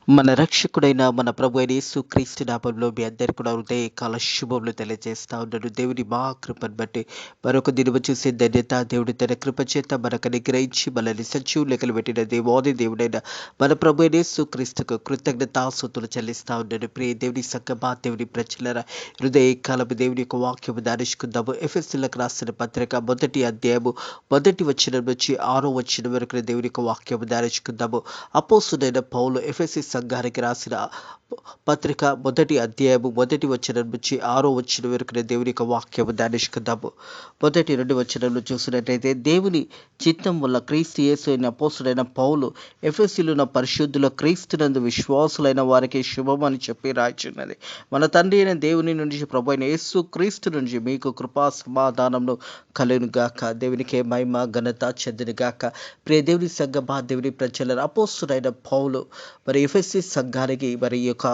మన రక్షకుడైన మన ప్రభు అయిన యేసుక్రీస్తు నామములో మీ అందరికీ కూడా హృదయకాల శుభములు తెలియజేస్తా ఉన్నాడు. దేవుని కృపను బట్టి మరొక దినము చూసే ధన్యత దేవుడు తన కృప చేత మనకు అనుగ్రహించి మనల్ని సజీవులు లెక్కలు పెట్టిన దేవుడైన మన ప్రభు అయిన యేసుక్రీస్తుకు కృతజ్ఞతాస్తుతులు చెల్లిస్తా ఉన్నాడు. ప్రియ దేవుని సంగమా, దేవుని ప్రజలరా, హృదయకాలము దేవుని యొక్క వాక్యము ధ్యానించుకుందాము. ఎఫెసీయులకు రాసిన పత్రిక మొదటి అధ్యాయము మొదటి వచనం నుంచి 6వ వచనం వరకు దేవుని యొక్క వాక్యము ధ్యానించుకుందాము. అపోస్తుడైన పౌలు ఎఫెసీ సంఘానికి రాసిన పత్రిక మొదటి అధ్యాయము మొదటి వచనం నుంచి 6వ వచనం వరకు దేవుని యొక్క వాక్యము ధ్యానించుకుందాము. మొదటి 2 వచనంలో చూసినట్లయితే, దేవుని చిత్తం వల్ల క్రీస్తు యేసు అయిన అపోస్తుడైన పౌలు ఎఫెసీలో ఉన్న పరిశుద్ధుల క్రీస్తునందు విశ్వాసులైన వారికి శుభమని చెప్పి రాయుచున్నది. మన తండ్రి అయిన దేవుని నుంచి ప్రభు అయిన యేసు క్రీస్తు నుంచి మీకు కృపా సమాధానంలో కలుగును గాక. దేవునికే మహిమ ఘనత చెందును గాక. ప్రియ దేవుని సంగమా, దేవుని ప్రజల అపోస్తుడైన పౌలు మరి ఎఫెసీ సంఘానికి మరి ఈ యొక్క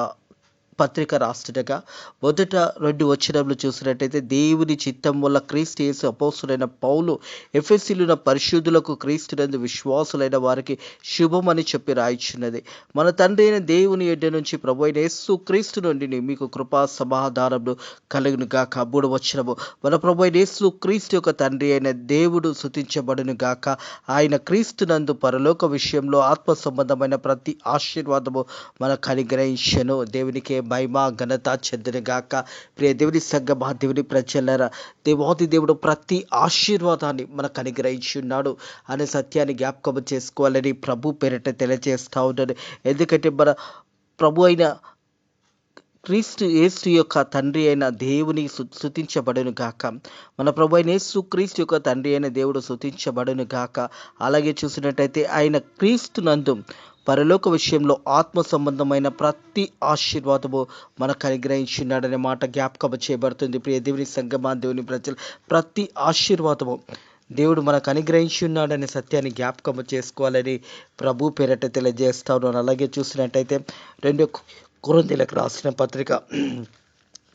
పత్రిక రాస్తుండగా మొదట 2 వచనంలో చూసినట్టయితే, దేవుని చిత్తం వల్ల క్రీస్తు యేసు అపోస్తుడైన పౌలు ఎఫెసీలున్న పరిశుద్ధులకు క్రీస్తునందు విశ్వాసులైన వారికి శుభమని చెప్పి రాయిచున్నది. మన తండ్రి అయిన దేవుని యొద్ద నుంచి ప్రభు అయిన యేసు క్రీస్తు నుండి మీకు కృపా సమాధానములు కలుగును గాక. 3వ వచనము, మన ప్రభు అయిన యేసు క్రీస్తు యొక్క తండ్రి అయిన దేవుడు స్తుతించబడును గాక. ఆయన క్రీస్తునందు పరలోక విషయంలో ఆత్మ సంబంధమైన ప్రతి ఆశీర్వాదము మనకు అనుగ్రహించెను. దేవునికే మహిమ ఘనత చెందును గాక. ప్రియ దేవుని సంగమా, దేవుని ప్రజలరా, దేవాది దేవుడు ప్రతి ఆశీర్వాదాన్ని మనకు అనుగ్రహించి ఉన్నాడు అనే సత్యాన్ని జ్ఞాపకం చేసుకోవాలని ప్రభు పేరిట తెలియజేస్తా ఉన్నాడు. ఎందుకంటే మన ప్రభు అయిన క్రీస్తు యేసు యొక్క తండ్రి అయిన దేవుని స్తుతించబడును గాక. మన ప్రభు అయిన యేసు క్రీస్తు యొక్క తండ్రి అయిన దేవుడు స్తుతించబడును గాక. అలాగే చూసినట్టయితే ఆయన క్రీస్తు నందు పరలోక విషయంలో ఆత్మ సంబంధమైన ప్రతి ఆశీర్వాదము మనకు అనుగ్రహించున్నాడనే మాట జ్ఞాపకం చేయబడుతుంది. ప్రియ దేవుని సంగమా, దేవుని ప్రజలు, ప్రతి ఆశీర్వాదము దేవుడు మనకు అనుగ్రహించి ఉన్నాడనే సత్యాన్ని జ్ఞాపకం చేసుకోవాలని ప్రభు పేరట తెలియజేస్తా ఉన్నాను. అలాగే చూసినట్టయితే 2 కొరింథీయులకు రాసిన పత్రిక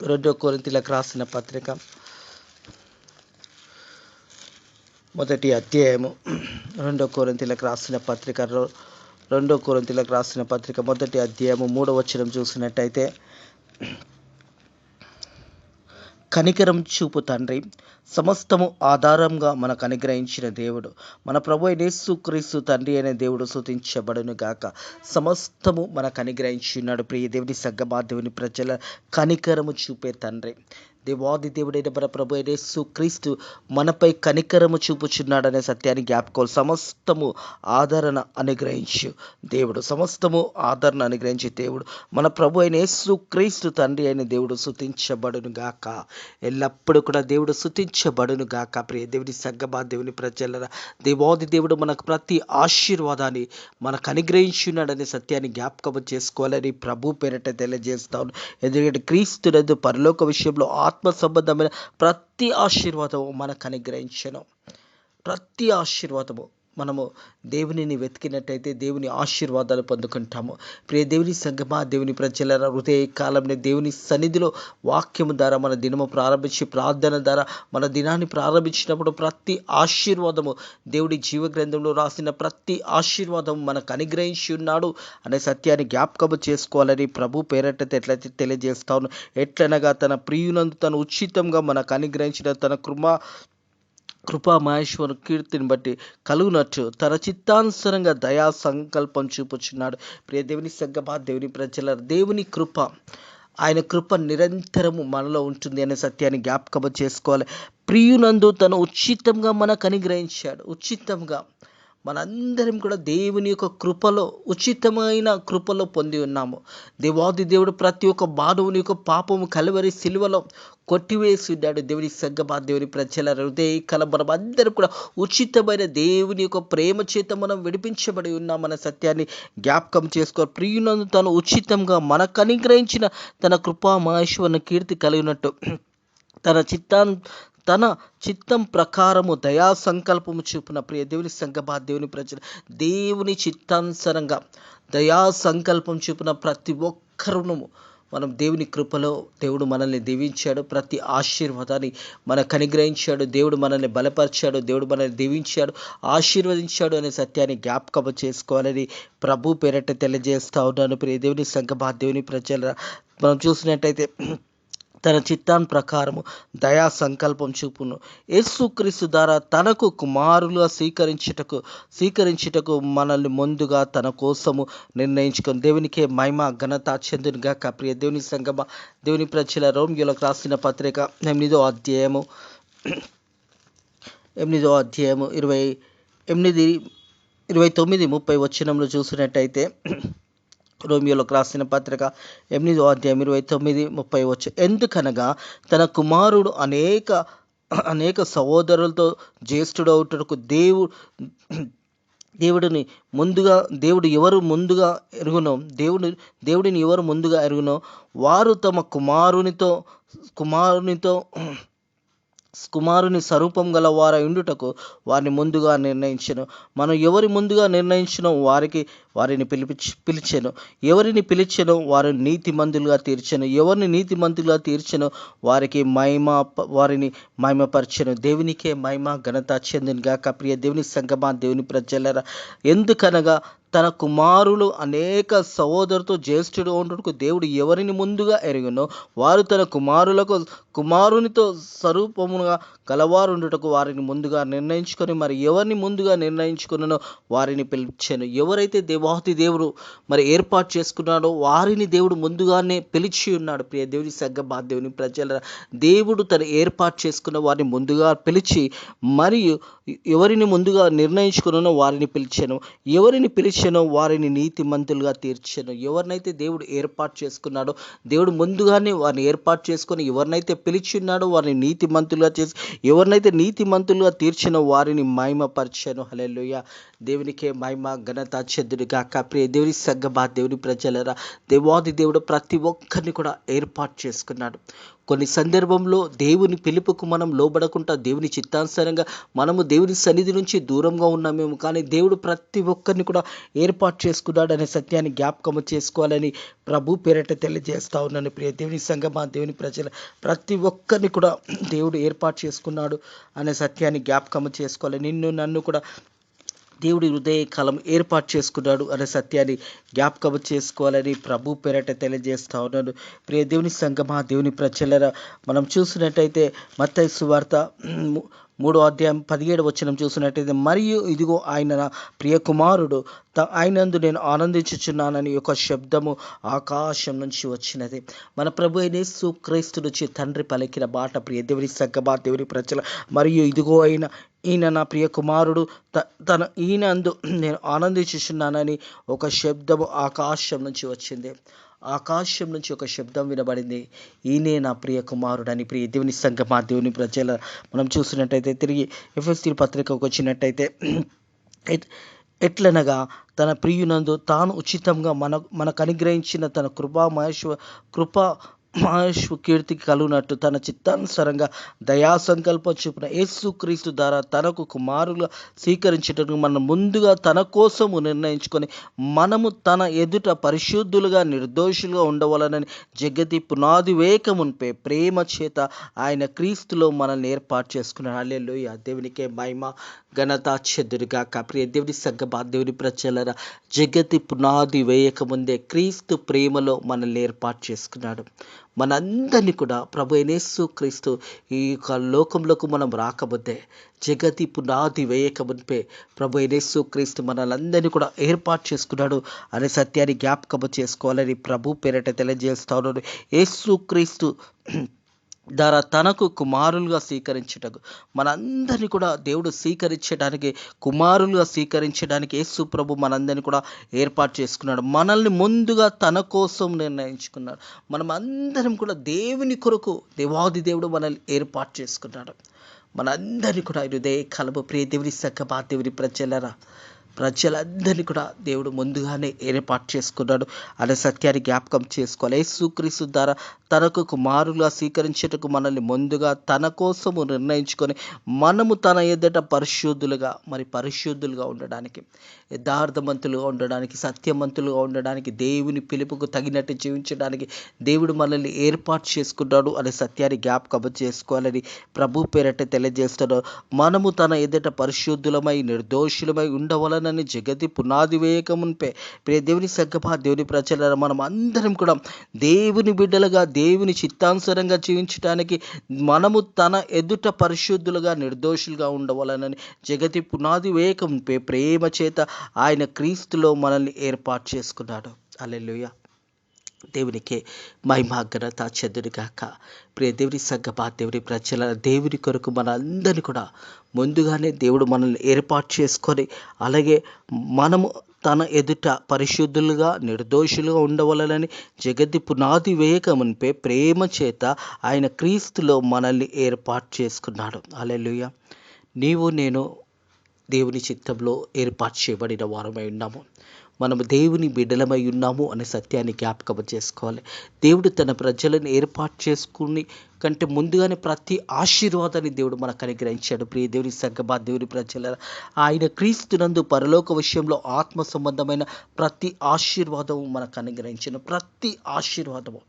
2 కొరింథీయులకు రాసిన పత్రిక మొదటి అధ్యాయము 2 కొరింథీయులకు రాసిన పత్రిక 2 కొరింథీయులకు రాసిన పత్రిక మొదటి అధ్యాయము 3వ వచనం చూసినట్టయితే, కనికరం చూపు తండ్రి, సమస్తము ఆధారంగా మనకు అనుగ్రహించిన దేవుడు, మన ప్రభు అయిన యేసుక్రీస్తు తండ్రి అయిన దేవుడు స్తుతించబడును గాక. సమస్తము మనకు అనుగ్రహించి ఉన్నాడు. ప్రియ దేవుని సంగమా, దేవుని ప్రజల, కనికరము చూపే తండ్రి, దేవాది దేవుడైన మన ప్రభు అయిన యేసుక్రీస్తు మనపై కనికరము చూపుచున్నాడనే సత్యాన్ని జ్ఞాపకం. సమస్తము ఆదరణ అనుగ్రహించు దేవుడు, సమస్తము ఆదరణ అనుగ్రహించే దేవుడు మన ప్రభు అయిన యేసుక్రీస్తు తండ్రి అయిన దేవుడు స్తుతించబడును గాక. ఎల్లప్పుడూ కూడా దేవుడు స్తుతించబడును గాక. ప్రియ దేవుని సంగమా, దేవుని ప్రజలరా, దేవాది దేవుడు మనకు ప్రతి ఆశీర్వాదాన్ని మనకు అనుగ్రహించున్నాడనే సత్యాన్ని జ్ఞాపకం చేసుకోవాలని ప్రభు పేరిట తెలియజేస్తాను. ఎందుకంటే క్రీస్తునందు పరలోక విషయంలో ఆత్మ సంబంధమైన ప్రతి ఆశీర్వాదము మనకు అనుగ్రహించను. ప్రతి ఆశీర్వాదము మనము దేవునిని వెతికినట్టయితే దేవుని ఆశీర్వాదాలు పొందుకుంటాము. ప్రియ దేవుని సంగమా, దేవుని ప్రజల హృదయ కాలంలో దేవుని సన్నిధిలో వాక్యము ద్వారా మన దినము ప్రారంభించి ప్రార్థన ద్వారా మన దినాన్ని ప్రారంభించినప్పుడు ప్రతి ఆశీర్వాదము దేవుడి జీవ గ్రంథంలో రాసిన ప్రతి ఆశీర్వాదము మనకు అనుగ్రహించి ఉన్నాడు అనే సత్యాన్ని జ్ఞాపకము చేసుకోవాలని ప్రభు పేరట ఎట్లయితే తెలియజేస్తాను. ఎట్లనగా తన ప్రియునందు తను ఉచితంగా మనకు అనుగ్రహించిన తన కృపా మహేశ్వరు కీర్తిని బట్టి కలుగునట్టు తన చిత్తానుసరంగా దయా సంకల్పం చూపుచున్నాడు. ప్రియ దేవుని సంగమా, దేవుని ప్రజల, దేవుని కృప, ఆయన కృప నిరంతరము మనలో ఉంటుంది అనే సత్యాన్ని జ్ఞాపకం చేసుకోవాలి. ప్రియునందు తను ఉచితంగా మనకు అనుగ్రహించాడు. ఉచితంగా మనందరం కూడా దేవుని యొక్క కృపలో, ఉచితమైన కృపలో పొంది ఉన్నాము. దేవాది దేవుడు ప్రతి ఒక్క మానవుని యొక్క పాపము కలువరి సిలువలో కొట్టివేసి ఉన్నాడు. దేవుని సంగమా, దేవుని ప్రజల హృదయ కలబరం అందరం కూడా ఉచితమైన దేవుని యొక్క ప్రేమ చేత మనం విడిపించబడి ఉన్నామన్న సత్యాన్ని జ్ఞాపకం చేసుకో. ప్రియునందు తను ఉచితంగా మనకు అనుగ్రహించిన తన కృపా మహేశ్వరుని కీర్తి కలిగినట్టు తన చిత్తం ప్రకారము దయా సంకల్పము చూపున. ప్రియ దేవుని సంగమా, దేవుని ప్రజలు, దేవుని చిత్తానుసరంగా దయా సంకల్పం చూపున ప్రతి ఒక్కరును మనం దేవుని కృపలో దేవుడు మనల్ని దీవించాడు. ప్రతి ఆశీర్వాదాన్ని మనకు అనుగ్రహించాడు. దేవుడు మనల్ని బలపరిచాడు. దేవుడు మనల్ని దీవించాడు, ఆశీర్వదించాడు అనే సత్యాన్ని జ్ఞాపకం చేసుకోవాలని ప్రభు పేరట తెలియజేస్తా ఉన్నాను. ప్రియ దేవుని సంగమా, దేవుని ప్రజల మనం చూసినట్టయితే తన చిత్తాన్ని ప్రకారము దయా సంకల్పం చూపును. యేసుక్రీస్తు ద్వారా తనకు కుమారులుగా స్వీకరించుటకు మనల్ని ముందుగా తన కోసము నిర్ణయించుకొని దేవునికే మహిమ ఘనత చెందునుగా. ప్రియ దేవుని సంగమ, దేవుని ప్రజల రోమియోలకు రాసిన పత్రిక 8వ అధ్యాయము 29-30 వచనంలో చూసినట్టయితే, రోమియోలకు రాసిన పత్రిక 8వ అధ్యాయం 29-30 వచ్చు. ఎందుకనగా తన కుమారుడు అనేక సహోదరులతో జ్యేష్ఠుడవుటకు దేవుడు ఎవరు ముందుగా ఎరుగునో దేవుడిని ఎవరు ముందుగా ఎరుగునో వారు తమ కుమారుని స్వరూపం గల వారై ఉండుటకు వారిని ముందుగా నిర్ణయించెను. మనం ఎవరి ముందుగా నిర్ణయించినో వారిని పిలిచెను. ఎవరిని పిలిచెనో వారిని నీతిమంతులుగా తీర్చెను. ఎవరిని నీతిమంతులుగా తీర్చెనో వారిని మహిమపరచెను. దేవునికే మహిమ ఘనత చెందునుగాక. ప్రియ దేవుని సంగమా, దేవుని ప్రజలరా, ఎందుకనగా తన కుమారులు అనేక సహోదరుతో జ్యేష్ఠుడు ఉండుటకు దేవుడు ఎవరిని ముందుగా ఎరుగునో వారు తన కుమారునితో స్వరూపముగా గలవారుండుటకు వారిని ముందుగా నిర్ణయించుకొని, మరి ఎవరిని ముందుగా నిర్ణయించుకున్నానో వారిని పిలిచాను. ఎవరైతే దేవాది దేవుడు మరి ఏర్పాటు చేసుకున్నాడో వారిని దేవుడు ముందుగానే పిలిచి ఉన్నాడు. ప్రియ దేవుని సంగమా, దేవుని ప్రజల దేవుడు తను ఏర్పాటు చేసుకున్న వారిని ముందుగా పిలిచి, మరియు ఎవరిని ముందుగా నిర్ణయించుకున్నానో వారిని పిలిచాను. ఎవరిని పిలిచానో వారిని నీతిమంతులుగా తీర్చాను. ఎవరినైతే దేవుడు ఏర్పాటు చేసుకున్నాడో దేవుడు ముందుగానే వారిని ఏర్పాటు చేసుకొని ఎవరినైతే పిలిచి ఉన్నాడో వారిని నీతిమంతులుగా చేసి, ఎవరినైతే నీతిమంతులుగా తీర్చినో వారిని మహిమపరిచాను. హల్లెలూయా. దేవునికే మహిమ ఘనత చెందునుగాక. ప్రియ దేవుని సంగమా, దేవుని ప్రజలరా, దేవాది దేవుడు ప్రతి ఒక్కరిని కూడా ఏర్పాటు చేసుకున్నాడు. కొన్ని సందర్భంలో దేవుని పిలుపుకు మనం లోబడకుండా దేవుని చిత్తానుసారంగా మనము దేవుని సన్నిధి నుంచి దూరంగా ఉన్నామేమో, కానీ దేవుడు ప్రతి ఒక్కరిని కూడా ఏర్పాటు చేసుకున్నాడు అనే సత్యాన్ని జ్ఞాపకం చేసుకోవాలని ప్రభు పేరట తెలియజేస్తా ఉన్నాను. ప్రియ దేవుని సంగమా, దేవుని ప్రజల ప్రతి ఒక్కరిని కూడా దేవుడు ఏర్పాటు చేసుకున్నాడు అనే సత్యాన్ని జ్ఞాపకం చేసుకోవాలి. నన్ను కూడా దేవుడి హృదయకాలం ఏర్పాటు చేసుకున్నాడు అనే సత్యాన్ని జ్ఞాపకం చేసుకోవాలని ప్రభు పేరట తెలియజేస్తా ఉన్నాను. ప్రియ దేవుని సంగమా, దేవుని ప్రజలరా, మనం చూసినట్టయితే మత్తయి సువార్త 3వ అధ్యాయం 17వ వచనం చూసినట్టయితే, మరియు ఇదిగో ఆయన నా ప్రియ కుమారుడు, ఆయనందు నేను ఆనందించుచున్నానని ఒక శబ్దము ఆకాశం నుంచి వచ్చినది. మన ప్రభు అయిన యేసు క్రీస్తు నుంచి తండ్రి పలికిన మాట. ప్రియ దేవుని సంగమా, దేవుని ప్రజల, మరియు ఇదిగో ఈయన నా ప్రియ కుమారుడు, ఈయనందు నేను ఆనందించుచున్నానని ఒక శబ్దము ఆకాశం నుంచి వచ్చింది. ఆకాశం నుంచి ఒక శబ్దం వినబడింది, ఈయనే నా ప్రియ కుమారుడని. ప్రియ దేవుని సంగమా, దేవుని ప్రజల, మనం చూసినట్టయితే తిరిగి ఎఫెసీ పత్రికకు వచ్చినట్టయితే, ఎట్లనగా తన ప్రియునందు తాను ఉచితంగా మనకు అనుగ్రహించిన తన మహేశ్వ కీర్తికి కలుగునట్టు తన చిత్తానుసారంగా దయా సంకల్ప చూపిన యేసుక్రీస్తు ద్వారా తనకు కుమారులుగా స్వీకరించడానికి మనం ముందుగా తన కోసము నిర్ణయించుకొని, మనము తన ఎదుట పరిశుద్ధులుగా నిర్దోషులుగా ఉండవలనని జగతి పునాది వేయకమునిపే ప్రేమ చేత ఆయన క్రీస్తులో మనల్ని ఏర్పాటు చేసుకున్నాడు. హల్లెలూయా. దేవునికే మహిమ ఘనత చెందునుగాక. ప్రియ దేవుని సంగమా, దేవుని ప్రజలరా, జగతి పునాది వేయకముందే క్రీస్తు ప్రేమలో మనల్ని ఏర్పాటు చేసుకున్నాడు. మనందరినీ కూడా ప్రభు అయిన యేసు క్రీస్తు ఈ యొక్క లోకంలోకి మనం రాకముందే, జగతి పునాది వేయకమునిపే ప్రభు అయిన యేసు క్రీస్తు మనలందరినీ కూడా ఏర్పాటు చేసుకున్నాడు అనే సత్యాన్ని జ్ఞాపకం చేసుకోవాలని ప్రభు పేరట తెలియజేస్తా ఉన్నాడు. యేసు క్రీస్తు ద్వారా తనకు కుమారులుగా స్వీకరించటకు మనందరినీ కూడా దేవుడు కుమారులుగా స్వీకరించడానికి యేసు ప్రభు మనందరినీ కూడా ఏర్పాటు చేసుకున్నాడు. మనల్ని ముందుగా తన కోసం నిర్ణయించుకున్నాడు. మనం అందరం కూడా దేవుని కొరకు దేవాది దేవుడు మనల్ని ఏర్పాటు చేసుకున్నాడు. మనందరినీ కూడా హృదయ కలము. ప్రియ దేవుని సంగమా, దేవుని ప్రజలందరినీ కూడా దేవుడు ముందుగానే ఏర్పాటు చేసుకున్నాడు అనే సత్యాన్ని జ్ఞాపకం చేసుకోవాలి. యేసుక్రీస్తు ద్వారా తనకు కుమారులుగా స్వీకరించేటకు మనల్ని ముందుగా తన కోసము నిర్ణయించుకొని, మనము తన ఎదుట పరిశుద్ధులుగా ఉండడానికి యథార్థవంతులుగా ఉండడానికి, సత్యవంతులుగా ఉండడానికి, దేవుని పిలుపుకు తగినట్టు జీవించడానికి దేవుడు మనల్ని ఏర్పాటు చేసుకున్నాడు అనే సత్యాన్ని జ్ఞాపకం చేసుకోవాలని ప్రభు పేరట తెలియజేస్తున్నాడు. మనము తన ఎదుట పరిశుద్ధులమై నిర్దోషులమై ఉండవలనని జగతి పునాది వేయకమునిపే ప్రియ దేవుని సంగమా, దేవుని ప్రజలారా, మనం అందరం కూడా దేవుని బిడ్డలుగా దేవుని చిత్తానుసారంగా జీవించడానికి మనము తన ఎదుట పరిశుద్ధులుగా నిర్దోషులుగా ఉండవాలనని జగతి పునాది వేయకమునిపే ప్రేమ చేత ఆయన క్రీస్తులో మనల్ని ఏర్పాటు చేసుకున్నాడు. హల్లెలూయా. దేవునికే మహిమ ఘనత చెందునుగాక. ప్రియ దేవుని సంగమా, దేవుని ప్రజల దేవుని కొరకు మన అందరినీ కూడా ముందుగానే దేవుడు మనల్ని ఏర్పాటు చేసుకొని, అలాగే మనము తన ఎదుట పరిశుద్ధులుగా నిర్దోషులుగా ఉండవలనని జగతి పునాది వేయకమునిపే ప్రేమ చేత ఆయన క్రీస్తులో మనల్ని ఏర్పాటు చేసుకున్నాడు. హల్లెలూయా. నీవు నేను దేవుని చిత్తంలో ఏర్పాటు చేయబడిన వారమై ఉన్నాము. మనము దేవుని బిడ్డలమై ఉన్నాము అనే సత్యాన్ని జ్ఞాపకం చేసుకోవాలి. దేవుడు తన ప్రజలను ఏర్పాటు చేసుకుని కంటే ముందుగానే ప్రతి ఆశీర్వాదాన్ని దేవుడు మనకు అనుగ్రహించాడు. ప్రియ దేవుని సంగమా, దేవుని ప్రజల ఆయన క్రీస్తునందు పరలోక విషయంలో ఆత్మ సంబంధమైన ప్రతి ఆశీర్వాదము మనకు అనుగ్రహించిన ప్రతి ఆశీర్వాదము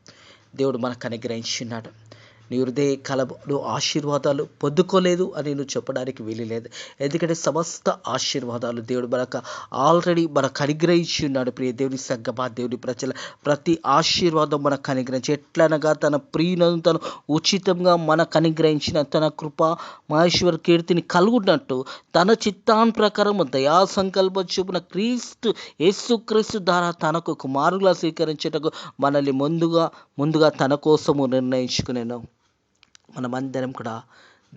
దేవుడు మనకు అనుగ్రహించినాడు. నీ హృదయ కలబడు ఆశీర్వాదాలు పొందుకోలేదు అని నువ్వు చెప్పడానికి వీలులేదు. ఎందుకంటే సమస్త ఆశీర్వాదాలు దేవుడు మనకు ఆల్రెడీ మనకు అనుగ్రహించి ఉన్నాడు. ప్రియ దేవుని సంగమా, దేవుని ప్రజల ప్రతి ఆశీర్వాదం మనకు అనుగ్రహించి, ఎట్లనగా తన ప్రియులను తను ఉచితంగా మనకు అనుగ్రహించిన తన కృప మహేశ్వర కీర్తిని కలుగున్నట్టు తన చిత్తాన్ ప్రకారం దయా సంకల్ప చూపున యేసుక్రీస్తు ద్వారా తనకు కుమారులా స్వీకరించటకు మనల్ని ముందుగా తన కోసము నిర్ణయించుకునేను. మనమందరం కూడా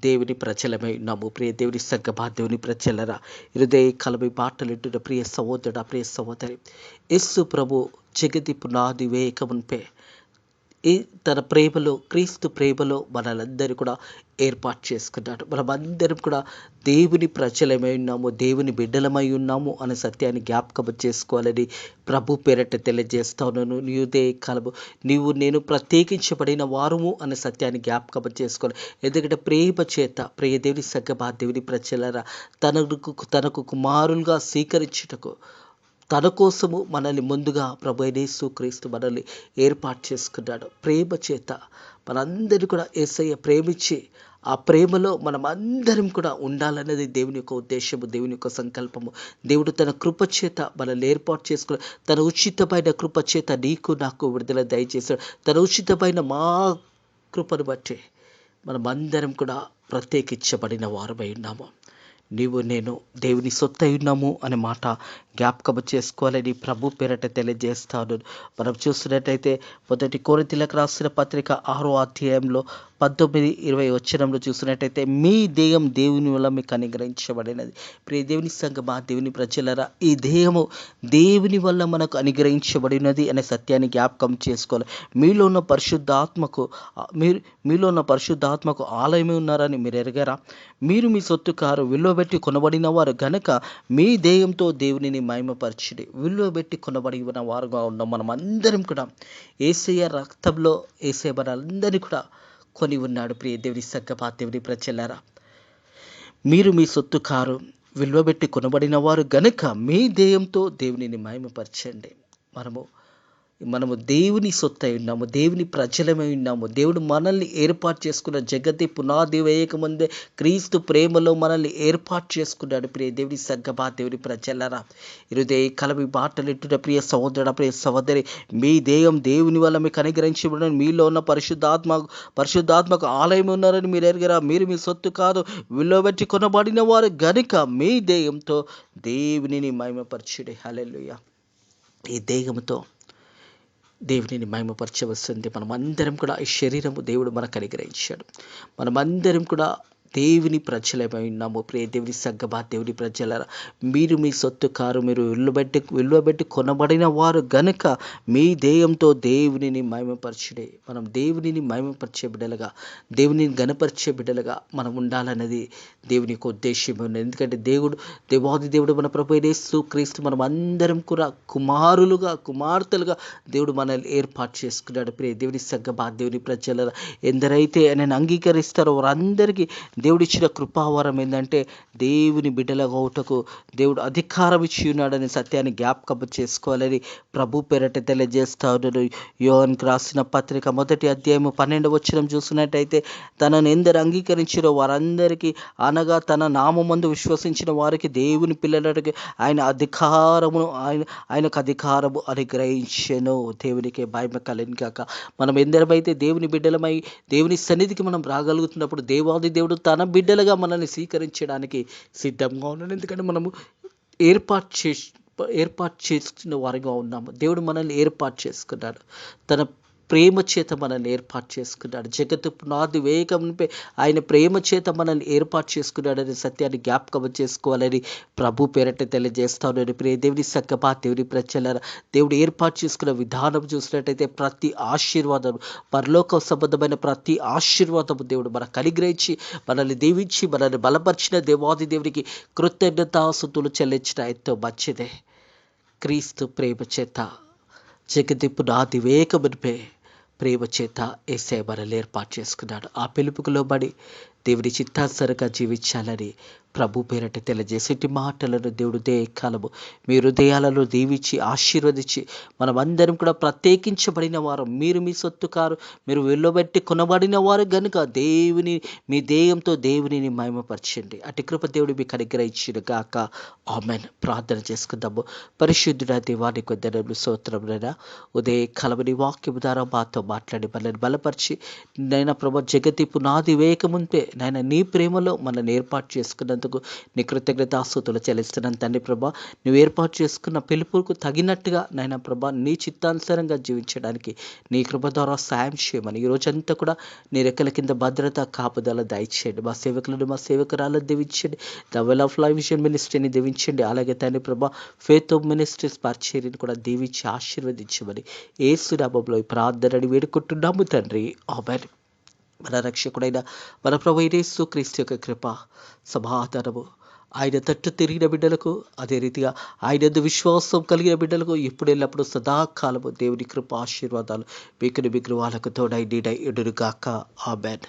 దేవుని ప్రజలమై ఉన్నాము. ప్రియ దేవుని సంగమా, దేవుని ప్రజలరా, హృదయ కలవి మాటలింటున్న ప్రియ సహోదరుడా, ప్రియ సహోదరి, యేసు ప్రభు జగతి పునాది వేయకమునిపే తన ప్రేమలో, క్రీస్తు ప్రేమలో మనలందరూ కూడా ఏర్పాటు చేసుకున్నాడు. మనమందరం కూడా దేవుని ప్రజలమై ఉన్నాము, దేవుని బిడ్డలమై ఉన్నాము అనే సత్యాన్ని జ్ఞాపకం చేసుకోవాలని ప్రభు పేరట తెలియజేస్తాను. నీదే కలవు, నీవు నేను ప్రత్యేకించబడిన వారము అనే సత్యాన్ని జ్ఞాపకం చేసుకోవాలి. ఎందుకంటే ప్రేమ చేత ప్రియ దేవుని సంగమా, దేవుని ప్రజలరా, తనకు కుమారులుగా స్వీకరించుటకు తన కోసము మనల్ని ముందుగా ప్రభు యేసుక్రీస్తు మనల్ని ఏర్పాటు చేసుకున్నాడు. ప్రేమ చేత మనందరినీ కూడా యేసయ్య ప్రేమించి ఆ ప్రేమలో మనం అందరం కూడా ఉండాలన్నది దేవుని యొక్క ఉద్దేశము, దేవుని యొక్క సంకల్పము. దేవుడు తన కృపచేత మనల్ని ఏర్పాటు చేసుకుని తన ఉచితమైన కృపచేత నీకు నాకు విడుదల దయచేశాడు. తన ఉచితమైన మా కృపను బట్టి మనం అందరం కూడా ప్రత్యేకించబడిన వారమై ఉన్నాము. నీవు నేను దేవుని సొత్తై ఉన్నాము అనే మాట జ్ఞాపకం చేసుకోవాలని ప్రభు పేరట తెలియజేస్తాను. మనం చూస్తున్నట్టయితే 1 కొరింథీయులకు రాసిన పత్రిక 6వ అధ్యాయంలో 19-20 వచనంలో చూసినట్టయితే, మీ దేహం దేవుని వల్ల మీకు అనుగ్రహించబడినది. ప్రియ దేవుని సంగమా, దేవుని ప్రజలరా, ఈ దేహము దేవుని వల్ల మనకు అనుగ్రహించబడినది అనే సత్యాన్ని జ్ఞాపకం చేసుకోవాలి. మీలో ఉన్న పరిశుద్ధాత్మకు ఆలయమే ఉన్నారని మీరు ఎరగరా? మీరు మీ సొత్తు కారు, విలువబెట్టి కొనబడిన వారు గనక మీ దేహంతో దేవునిని మహిమపరచుడి. విలువబెట్టి కొనబడిన వారుగా ఉన్నాం. మనం అందరం కూడా యేసయ్య రక్తంలో యేసయ్య మనందరినీ కూడా కొని ఉన్నాడు. ప్రియ దేవుని సంగమా, దేవుని ప్రజలారా, మీరు మీ సొత్తు కారు, విలువబెట్టి కొనబడిన వారు గనుక మీ దేహంతో దేవునిని మహిమపరచండి. మనము దేవుని సొత్తై ఉన్నాము, దేవుని ప్రజలమై ఉన్నాము. దేవుడు మనల్ని ఏర్పాటు చేసుకున్న జగతి పునాది వేయకముందే క్రీస్తు ప్రేమలో మనల్ని ఏర్పాటు చేసుకున్నాడు. ప్రియ దేవుని సంగమా, దేవుని ప్రజలరా, హృదయ కలవి మాటలింటున్న ప్రియ సహోదరుడ, ప్రియ సహోదరి, మీ దేహం దేవుని వల్ల మీకు అనుగ్రహించబడిన మీలో ఉన్న పరిశుద్ధాత్మకు ఆలయం ఉన్నారని మీరు ఎరగరా? మీరు మీ సొత్తు కాదు, విలువబెట్టి కొనబడిన వారు గనుక మీ దేహంతో దేవునిని మహిమపరచుడి. హల్లెలూయా. ఈ దేహంతో దేవునిని మహిమపరచవలసింది. మనమందరం కూడా ఈ శరీరము దేవుడు మనకు అనుగ్రహించాడు. మనమందరం కూడా దేవుని ప్రజలమై ఉన్నాము. ప్రియ దేవుని సంగమా, దేవుని ప్రజలారా, మీరు మీ సొత్తు కారు, మీరు విలువబెట్టి కొనబడిన వారు గనుక మీ దేహంతో దేవునిని మహిమపరచుడే. మనం దేవునిని మహిమపరిచే బిడ్డలుగా, దేవునిని గణపరిచే బిడ్డలుగా మనం ఉండాలన్నది దేవుని యొక్క ఉద్దేశం. ఎందుకంటే దేవాది దేవుడు మన ప్రభు యేసుక్రీస్తు మనం అందరం కూడా కుమారులుగా, కుమార్తెలుగా దేవుడు మనల్ని ఏర్పాటు చేసుకున్నాడు. ప్రియ దేవుని సంగమా, దేవుని ప్రజలారా, ఎందరైతే ఆయనను అంగీకరిస్తారో వారందరికీ దేవుడిచ్చిన కృపావరం ఏంటంటే దేవుని బిడ్డలుగా అవుటకు దేవుడు అధికారం ఇచ్చి ఉన్నాడనే సత్యాన్ని జ్ఞాపకం చేసుకోవాలని ప్రభు పేరట తెలియజేస్తా ఉన్నాడు. యోహానుకు రాసిన పత్రిక 1వ అధ్యాయం 12వ వచనం చూసినట్టయితే, తనను ఎందరు అంగీకరించారో వారందరికీ, అనగా తన నామమందు విశ్వసించిన వారికి దేవుని పిల్లలకి ఆయనకు అధికారము అనుగ్రహించెను. దేవునికి మహిమ కలుగును గాక. మనం ఎందరమైతే దేవుని బిడ్డలమై దేవుని సన్నిధికి మనం రాగలుగుతున్నప్పుడు దేవాది దేవుడు తన బిడ్డలుగా మనల్ని స్వీకరించడానికి సిద్ధంగా ఉన్నాడు. ఎందుకంటే మనము ఏర్పాటు చేసుకున్న వారిగా ఉన్నాము. దేవుడు మనల్ని ఏర్పాటు చేసుకున్నాడు. తన ప్రేమ చేత మనల్ని ఏర్పాటు చేసుకున్నాడు. జగత్తు పునాది వేయకమునిపై ఆయన ప్రేమ చేత మనల్ని ఏర్పాటు చేసుకున్నాడనే సత్యాన్ని జ్ఞాపకం చేసుకోవాలని ప్రభు పేరట తెలియజేస్తాను. ప్రియ దేవుని సక్కపా దేవుని ప్రజలారా, దేవుడు ఏర్పాటు చేసుకున్న విధానం చూసినట్టయితే ప్రతి ఆశీర్వాదం, పరలోక సంబంధమైన ప్రతి ఆశీర్వాదము దేవుడు మనకు అనుగ్రహించి మనల్ని దీవించి మనల్ని బలపరిచిన దేవాది దేవునికి కృతజ్ఞతాస్తుతులు చెల్లించిన ఎంతో మంచిదే. క్రీస్తు ప్రేమ చేత జగతి పునాది వేయకమునిపై ప్రేమ చేత యేసయ్య మనల్ని ఏర్పాటు చేసుకున్నాడు. ఆ పిలుపుకు లోబడి దేవుని చిత్తానుసారంగా జీవించాలని ప్రభు పేరట తెలియజేసేటి మాటలను దేవుడు కాలము మీ హృదయాలలో దీవించి ఆశీర్వదించి మనమందరం కూడా ప్రత్యేకించబడిన వారు, మీరు మీ సొత్తు కారు, మీరు వెళ్ళబెట్టి కొనబడిన వారు గనుక మీ దేయంతో దేవునిని మహిమపరచండి. అటు కృప దేవుడు మీకు అనుగ్రహించును గాక. ఆమేన్. ప్రార్థన చేసుకుందాము. పరిశుద్ధుడ దేవానికి వందనములు, స్తోత్రములైనా ఉదయ కాలమని వాక్యము ద్వారా మాతో మాట్లాడి మనల్ని బలపరిచి నైనా ప్రభా జగతి పునాది వేయకముందే నాయన నీ ప్రేమలో మనల్ని ఏర్పాటు చేసుకున్నందుకు నీ కృతజ్ఞతాస్తుతులు చెల్లిస్తున్నాను తండ్రి. ప్రభా నువ్వు ఏర్పాటు చేసుకున్న పిలుపుకు తగినట్టుగా నాయన ప్రభా నీ చిత్తానుసారంగా జీవించడానికి నీ కృప ద్వారా సాయం చేయమని ఈ రోజంతా కూడా నీ రెక్కల కింద భద్రత కాపుదల దయచేయండి. మా సేవకులను మా సేవకురాలను దీవించండి. The well of life vision మినిస్ట్రీని దీవించండి. అలాగే తండ్రి ప్రభా ఫేత్ ఆఫ్ మినిస్ట్రీస్ పరిచర్యని కూడా దీవించి ఆశీర్వదించమని యేసు నామములో ఈ ప్రార్థనని వేడుకుంటున్నాము తండ్రి. ఆమేన్. మన రక్షకుడైన మన ప్రభువైన యేసుక్రీస్తు యొక్క కృప, సమాధానము ఆయన తట్టు తిరిగిన బిడ్డలకు, అదే రీతిగా ఆయన విశ్వాసం కలిగిన బిడ్డలకు ఇప్పుడు ఎల్లప్పుడూ సదాకాలము దేవుని కృప ఆశీర్వాదాలు మీకు మీ గృహాలకు తోడై నీడై ఎడురుగాక. ఆమేన్.